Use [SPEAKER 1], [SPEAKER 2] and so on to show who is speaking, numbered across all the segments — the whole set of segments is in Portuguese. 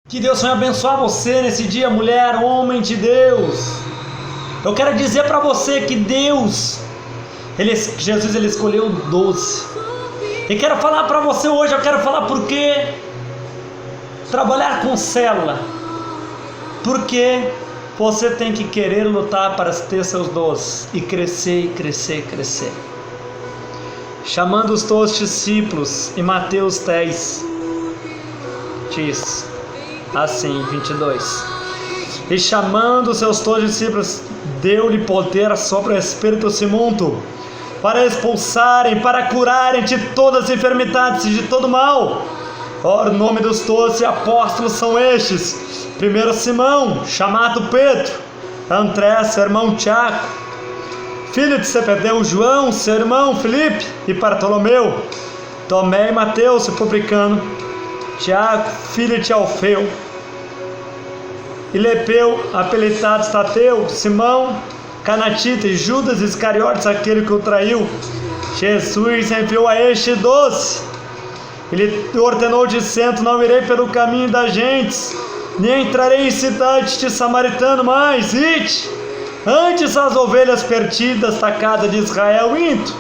[SPEAKER 1] Que Deus venha abençoar você nesse dia, mulher, homem de Deus. Eu quero dizer para você que Jesus escolheu 12. E quero falar para você hoje, eu quero falar por que trabalhar com célula. Porque você tem que querer lutar para ter seus 12 e crescer, crescer, crescer. Chamando os 12 discípulos, em Mateus 10, diz assim, 22. E chamando os seus 12 discípulos, deu-lhe poder sobre o espírito imundo, para expulsarem, para curarem de todas as enfermidades e de todo mal. Ora, o nome dos 12 apóstolos são estes: primeiro Simão, chamado Pedro, André, seu irmão Tiago, filho de Zebedeu, João, seu irmão Filipe e Bartolomeu, Tomé e Mateus, o publicano, Tiago, filho de Alfeu, e Lepeu, apelidado Tadeu, Simão, Canatita e Judas Iscariotes, aquele que o traiu. Jesus enviou a estes 12. Ele ordenou dizendo: não irei pelo caminho das gentes, nem entrarei em cidade de samaritano, mas ide antes as ovelhas perdidas da casa de Israel, indo,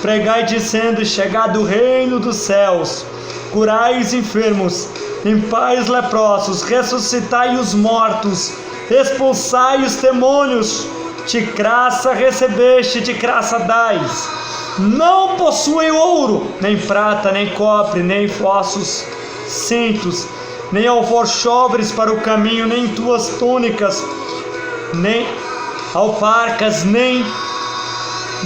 [SPEAKER 1] pregai dizendo: chegado o reino dos céus, curai os enfermos, limpai os leprosos, ressuscitai os mortos, expulsai os demônios, de graça recebeste, de graça dais. Não possui ouro, nem prata, nem cobre, nem vossos cintos, nem alforxobres para o caminho, nem tuas túnicas, nem alparcas, nem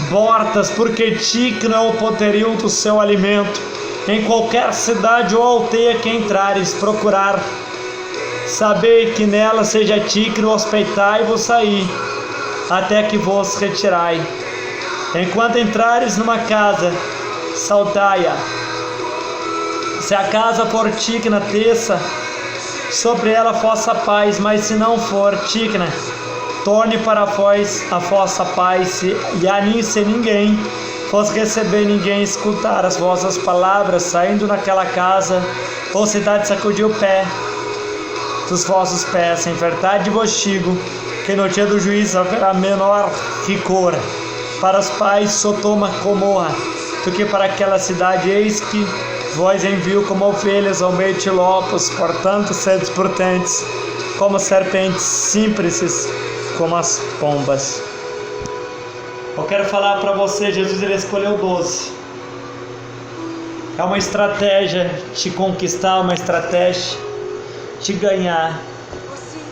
[SPEAKER 1] bortas, porque digno é o poderio do seu alimento. Em qualquer cidade ou aldeia que entrares, procurar, sabei que nela seja digno, hospedai-vos aí, até que vos retirai. Enquanto entrares numa casa, saudai-a. Se a casa for digna, desça sobre ela a vossa paz, mas se não for digna, torne para vós a vossa paz, e ali se ninguém vos receber, ninguém escutar as vossas palavras, saindo naquela casa ou cidade, sacudir o pé dos vossos pés. Em verdade vos digo que no dia do juízo haverá menor rigor para os pais de Sodoma e Gomorra do que para aquela cidade. Eis que vós envio como ovelhas ao meio de lobos, portanto sedes prudentes como serpentes, simples como as pombas. Eu quero falar para você, Jesus ele escolheu 12. É uma estratégia de conquistar, uma estratégia de ganhar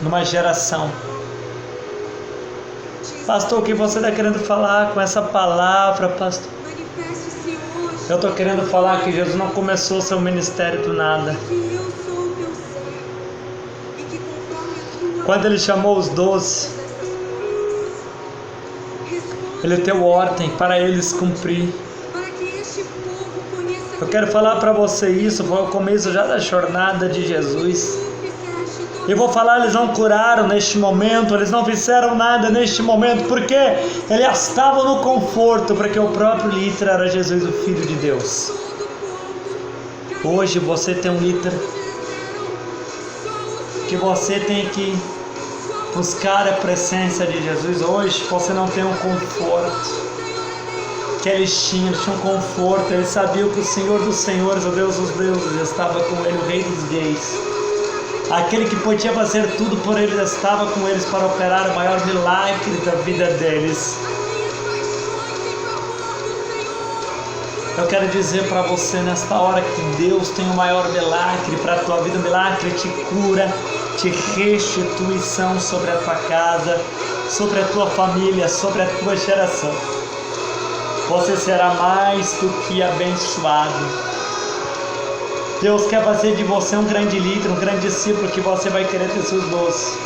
[SPEAKER 1] numa geração. Pastor, o que você está querendo falar com essa palavra, pastor? Eu estou querendo falar que Jesus não começou seu ministério do nada. Quando ele chamou os 12, ele deu ordem para eles cumprir. Eu quero falar para você isso, foi o começo já da jornada de Jesus. Eu vou falar, eles não curaram neste momento, eles não fizeram nada neste momento, porque eles estavam no conforto, porque o próprio líder era Jesus, o Filho de Deus. Hoje você tem um líder que você tem que buscar a presença de Jesus. Hoje você não tem um conforto que eles tinham um conforto. Eles sabiam que o Senhor dos Senhores, o Deus dos deuses, estava com ele, o Rei dos Reis, aquele que podia fazer tudo por eles, estava com eles para operar o maior milagre da vida deles. Eu quero dizer para você nesta hora que Deus tem o maior milagre para a tua vida, um milagre de cura, de restituição sobre a tua casa, sobre a tua família, sobre a tua geração. Você será mais do que abençoado. Deus quer fazer de você um grande líder, um grande discípulo, que você vai querer ter seus 12.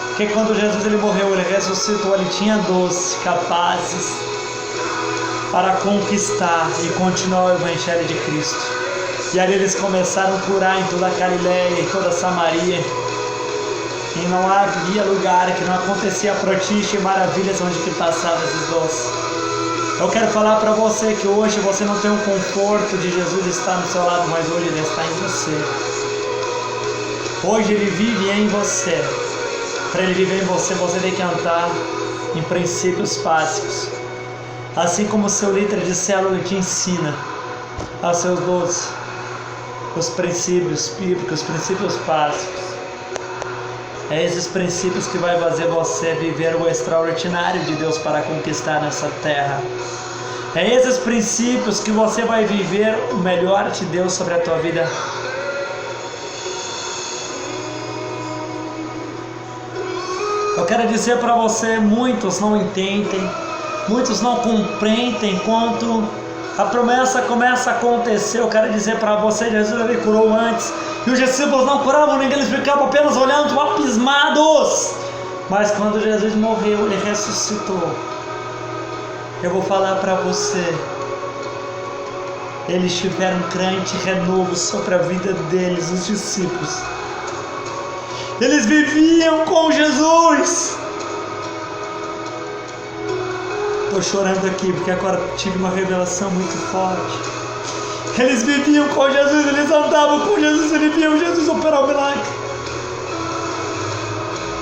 [SPEAKER 1] Porque quando Jesus ele morreu, ele ressuscitou, ele tinha 12 capazes para conquistar e continuar o Evangelho de Cristo. E ali eles começaram a curar em toda a Galileia, em toda a Samaria. E não havia lugar que não acontecia prodígio e maravilhas onde que passavam esses 12. Eu quero falar para você que hoje você não tem o conforto de Jesus estar no seu lado, mas hoje ele está em você. Hoje Ele vive em você. Para Ele viver em você, você tem que andar em princípios básicos. Assim como o seu líder de célula te ensina aos seus 12, os princípios bíblicos, os princípios básicos. É esses princípios que vai fazer você viver o extraordinário de Deus para conquistar nessa terra. É esses princípios que você vai viver o melhor de Deus sobre a tua vida. Eu quero dizer para você, muitos não entendem, muitos não compreendem quanto a promessa começa a acontecer. Eu quero dizer para você, Jesus ele curou antes, e os discípulos não curavam ninguém, eles ficavam apenas olhando abismados. Mas quando Jesus morreu, Ele ressuscitou. Eu vou falar para você, eles tiveram um grande renovo sobre a vida deles, os discípulos. Eles viviam com Jesus. Estou chorando aqui porque agora tive uma revelação muito forte. Eles viviam com Jesus, eles andavam com Jesus, eles viam Jesus operar o milagre.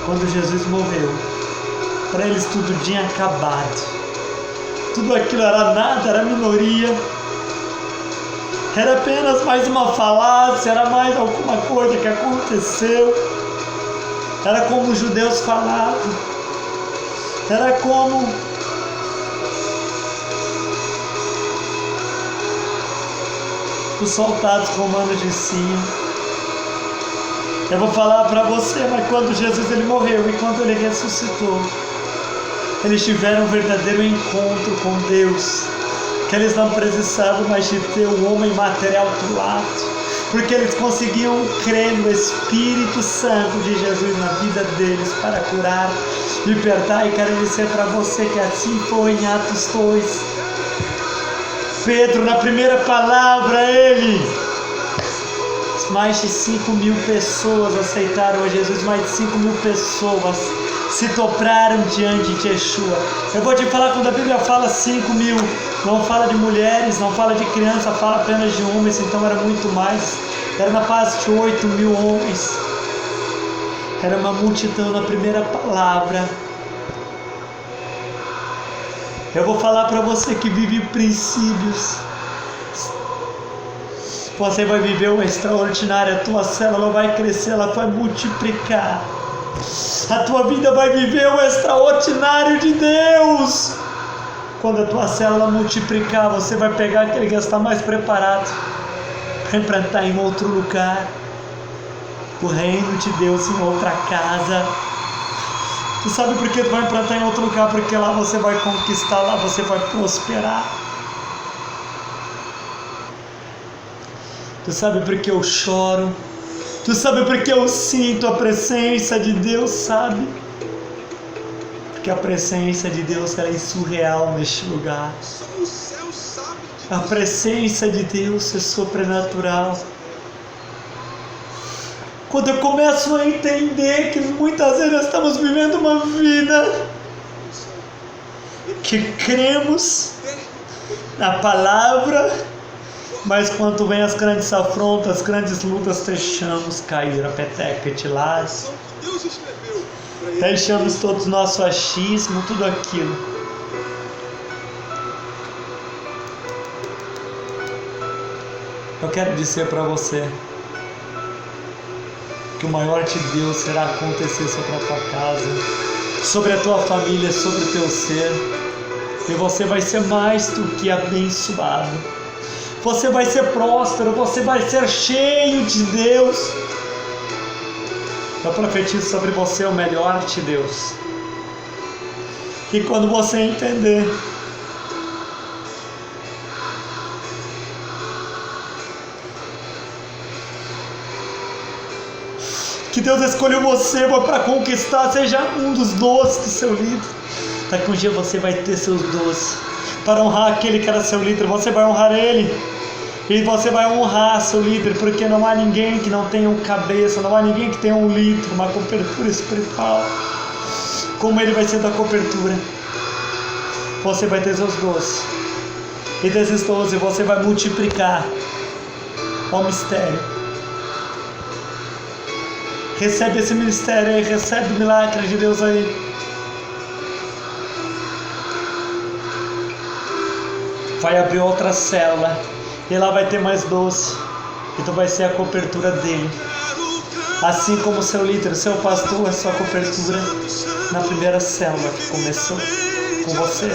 [SPEAKER 1] Quando Jesus morreu, para eles tudo tinha acabado. Tudo aquilo era nada, era minoria. Era apenas mais uma falácia, era mais alguma coisa que aconteceu. Era como os judeus falavam. Era como os soldados romanos diziam. Eu vou falar para você, mas quando Jesus ele morreu e quando ele ressuscitou, eles tiveram um verdadeiro encontro com Deus, que eles não precisavam mais de ter o homem material do lado, porque eles conseguiam crer no Espírito Santo de Jesus na vida deles para curar, libertar. E quero dizer para você que assim foi em Atos 2. Pedro, na primeira palavra, mais de 5.000 pessoas aceitaram a Jesus, mais de 5.000 pessoas se dobraram diante de Yeshua. Eu vou te falar, quando a Bíblia fala 5.000, não fala de mulheres, não fala de crianças, fala apenas de homens, então era muito mais. Era na base de 8.000 homens. Era uma multidão na primeira palavra. Eu vou falar para você que vive princípios. Você vai viver o extraordinário, a tua célula vai crescer, ela vai multiplicar. A tua vida vai viver o extraordinário de Deus. Quando a tua célula multiplicar, você vai pegar aquele que está mais preparado para implantar em outro lugar o reino de Deus em outra casa. Tu sabe por que tu vai implantar em outro lugar? Porque lá você vai conquistar, lá você vai prosperar. Tu sabe por que eu choro? Tu sabe por que eu sinto a presença de Deus, sabe? Porque a presença de Deus ela é surreal neste lugar. A presença de Deus é sobrenatural. Quando eu começo a entender que muitas vezes estamos vivendo uma vida que cremos na palavra, mas quando vem as grandes afrontas, as grandes lutas, deixamos cair a peteca de lado, deixamos todo o nosso achismo, tudo aquilo. Eu quero dizer para você que o maior de Deus será acontecer sobre a tua casa, sobre a tua família, sobre o teu ser, e você vai ser mais do que abençoado. Você vai ser próspero, você vai ser cheio de Deus. Eu profetizo sobre você o melhor de Deus. E quando você entender que Deus escolheu você para conquistar, seja um dos 12 do seu líder. Daqui um dia você vai ter seus 12 para honrar aquele que era seu líder. Você vai honrar ele. E você vai honrar seu líder, porque não há ninguém que não tenha um cabeça, não há ninguém que tenha um líder, uma cobertura espiritual, como ele vai ser da cobertura. Você vai ter seus 12, e desses 12 você vai multiplicar o mistério. Recebe esse ministério aí, recebe o milagre de Deus aí. Vai abrir outra célula e lá vai ter mais 12. E tu vai ser a cobertura dele. Assim como seu líder, seu pastor, é sua cobertura na primeira célula que começou com você.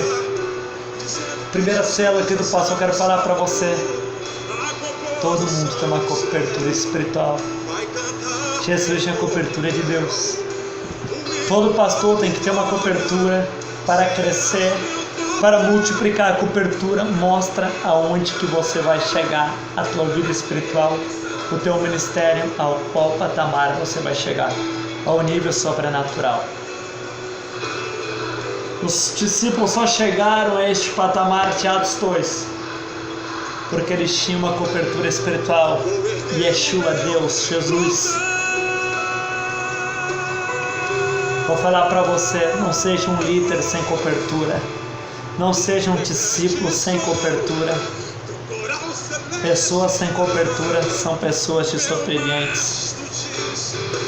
[SPEAKER 1] Primeira célula que do pastor, eu quero falar para você. Todo mundo tem uma cobertura espiritual. Jesus é a cobertura de Deus. Todo pastor tem que ter uma cobertura para crescer, para multiplicar. A cobertura mostra aonde que você vai chegar, a tua vida espiritual, o teu ministério, ao qual patamar você vai chegar, ao nível sobrenatural. Os discípulos só chegaram a este patamar de Atos 2, porque eles tinham uma cobertura espiritual. Yeshua, Deus, Jesus. Vou falar para você, não seja um líder sem cobertura. Não seja um discípulo sem cobertura. Pessoas sem cobertura são pessoas desobedientes.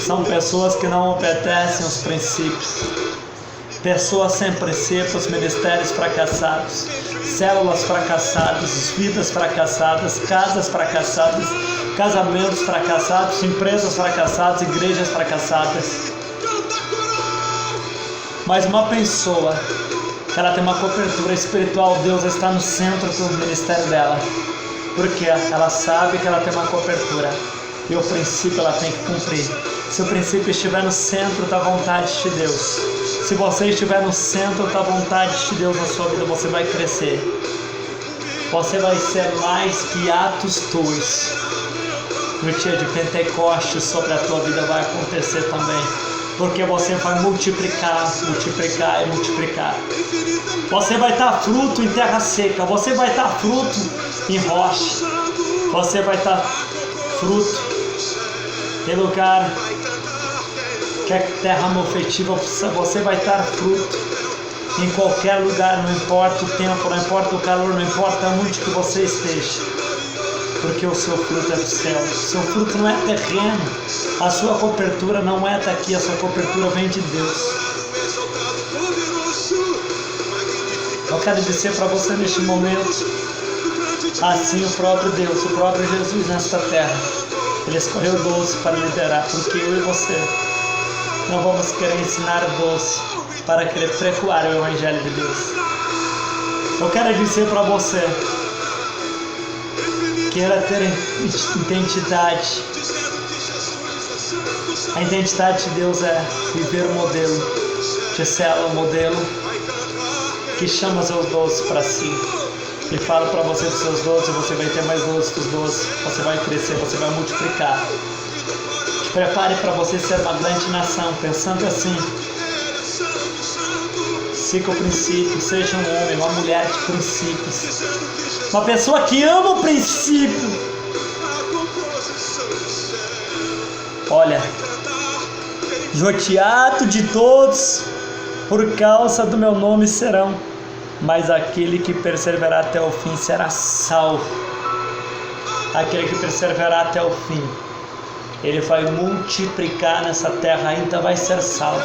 [SPEAKER 1] São pessoas que não obedecem aos princípios. Pessoas sem princípios, ministérios fracassados, células fracassadas, vidas fracassadas, casas fracassadas, casamentos fracassados, empresas fracassadas, igrejas fracassadas. Mas uma pessoa que ela tem uma cobertura espiritual, Deus está no centro do ministério dela, porque ela sabe que ela tem uma cobertura e o princípio ela tem que cumprir. Se o princípio estiver no centro da vontade de Deus, se você estiver no centro da vontade de Deus na sua vida, você vai crescer. Você vai ser mais que Atos 2. No dia de Pentecostes sobre a tua vida vai acontecer também. Porque você vai multiplicar, multiplicar e multiplicar. Você vai dar fruto em terra seca. Você vai dar fruto em rocha. Você vai dar fruto em lugar que é terra mofetiva. Você vai dar fruto em qualquer lugar. Não importa o tempo, não importa o calor, não importa onde que você esteja. Porque o seu fruto é do céu. O seu fruto não é terreno. A sua cobertura não é daqui. A sua cobertura vem de Deus. Eu quero dizer para você neste momento, assim o próprio Deus, o próprio Jesus nesta terra, Ele escolheu 12 para liderar, porque eu e você não vamos querer ensinar 12 para querer pregoar o Evangelho de Deus. Eu quero dizer para você, queira ter identidade. A identidade de Deus é viver o modelo de célula, o modelo que chama seus 12 para si. E fala para você dos seus 12, você vai ter mais 12 dos 12. Você vai crescer, você vai multiplicar. Te prepare para você ser uma grande nação, pensando assim. Siga o princípio, seja um homem, uma mulher de princípios. Uma pessoa que ama o princípio. Olha, joteado de todos, por causa do meu nome serão, mas aquele que perseverar até o fim será salvo. Aquele que perseverar até o fim, ele vai multiplicar nessa terra, ainda vai ser salvo.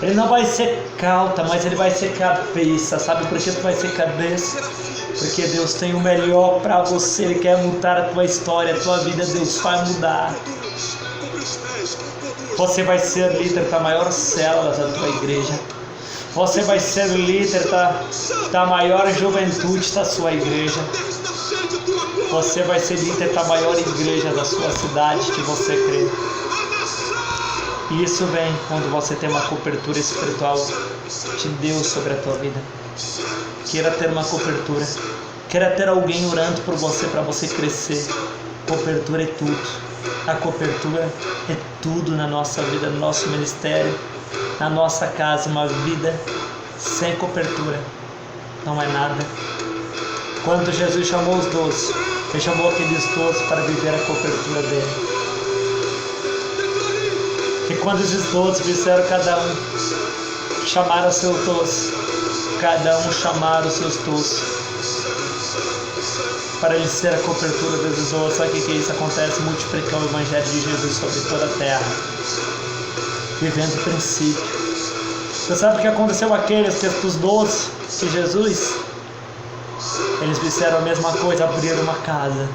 [SPEAKER 1] Ele não vai ser cauta, mas ele vai ser cabeça. Sabe por que tu vai ser cabeça? Porque Deus tem o melhor para você. Ele quer mudar a tua história, a tua vida. Deus vai mudar. Você vai ser líder da maior célula da tua igreja. Você vai ser líder da maior juventude da sua igreja. Você vai ser líder da maior igreja da sua cidade que você crê. E isso vem quando você tem uma cobertura espiritual de Deus sobre a tua vida. Queira ter uma cobertura. Queira ter alguém orando por você para você crescer. Cobertura é tudo. A cobertura é tudo na nossa vida, no nosso ministério, na nossa casa. Uma vida sem cobertura não é nada. Quando Jesus chamou os 12, Ele chamou aqueles 12 para viver a cobertura dele. E quando esses 12 fizeram cada um, chamaram os seus 12, cada um chamaram os seus 12. para ele ser a cobertura dos outros. Sabe o que isso acontece? Multiplicar o Evangelho de Jesus sobre toda a terra, vivendo o princípio. Você sabe o que aconteceu aqueles que os 12 de Jesus? Eles fizeram a mesma coisa, abriram uma casa.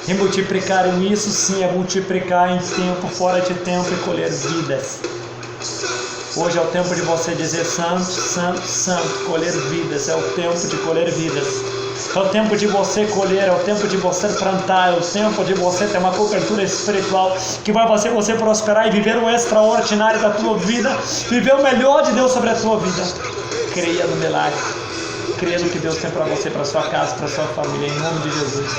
[SPEAKER 1] E multiplicaram isso, sim, é multiplicar em tempo, fora de tempo e colher vidas. Hoje é o tempo de você dizer santo, santo, santo, colher vidas. É o tempo de colher vidas. É o tempo de você colher, é o tempo de você plantar, é o tempo de você ter uma cobertura espiritual que vai fazer você prosperar e viver o extraordinário da tua vida, viver o melhor de Deus sobre a tua vida. Creia no milagre, creia no que Deus tem para você, para sua casa, para sua família, em nome de Jesus.